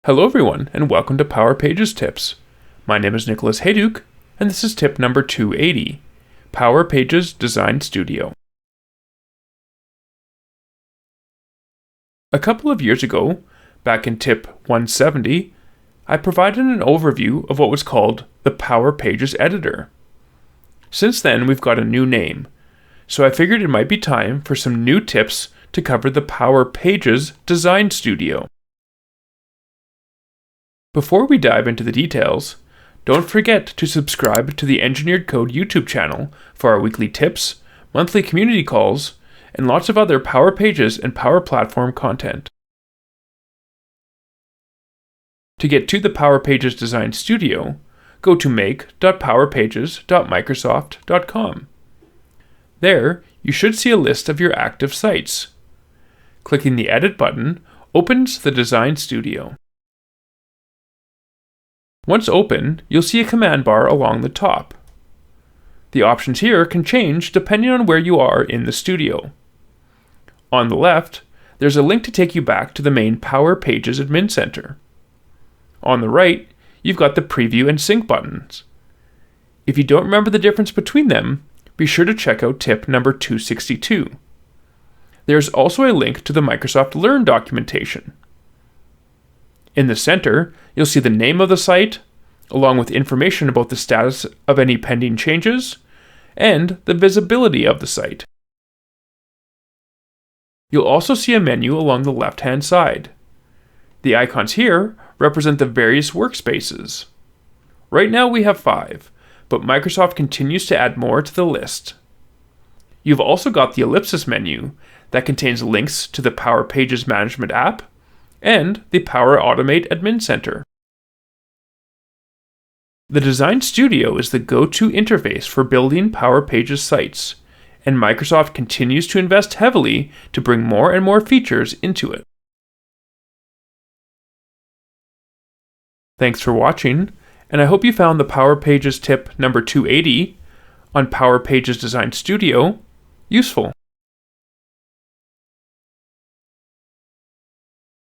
Hello everyone, and welcome to Power Pages Tips. My name is Nicholas Hayduke, and this is tip number 280, Power Pages Design Studio. A couple of years ago, back in tip 170, I provided an overview of what was called the Power Pages Editor. Since then, we've got a new name, so I figured it might be time for some new tips to cover the Power Pages Design Studio. Before we dive into the details, don't forget to subscribe to the Engineered Code YouTube channel for our weekly tips, monthly community calls, and lots of other Power Pages and Power Platform content. To get to the Power Pages Design Studio, go to make.powerpages.microsoft.com. There, you should see a list of your active sites. Clicking the Edit button opens the Design Studio. Once open, you'll see a command bar along the top. The options here can change depending on where you are in the studio. On the left, there's a link to take you back to the main Power Pages Admin Center. On the right, you've got the Preview and Sync buttons. If you don't remember the difference between them, be sure to check out tip number 262. There's also a link to the Microsoft Learn documentation. In the center, you'll see the name of the site, along with information about the status of any pending changes, and the visibility of the site. You'll also see a menu along the left-hand side. The icons here represent the various workspaces. Right now we have 5, but Microsoft continues to add more to the list. You've also got the ellipsis menu that contains links to the Power Pages Management app and the Power Automate Admin Center. The Design Studio is the go-to interface for building Power Pages sites, and Microsoft continues to invest heavily to bring more and more features into it. Thanks for watching, and I hope you found the Power Pages tip number 280 on Power Pages Design Studio useful.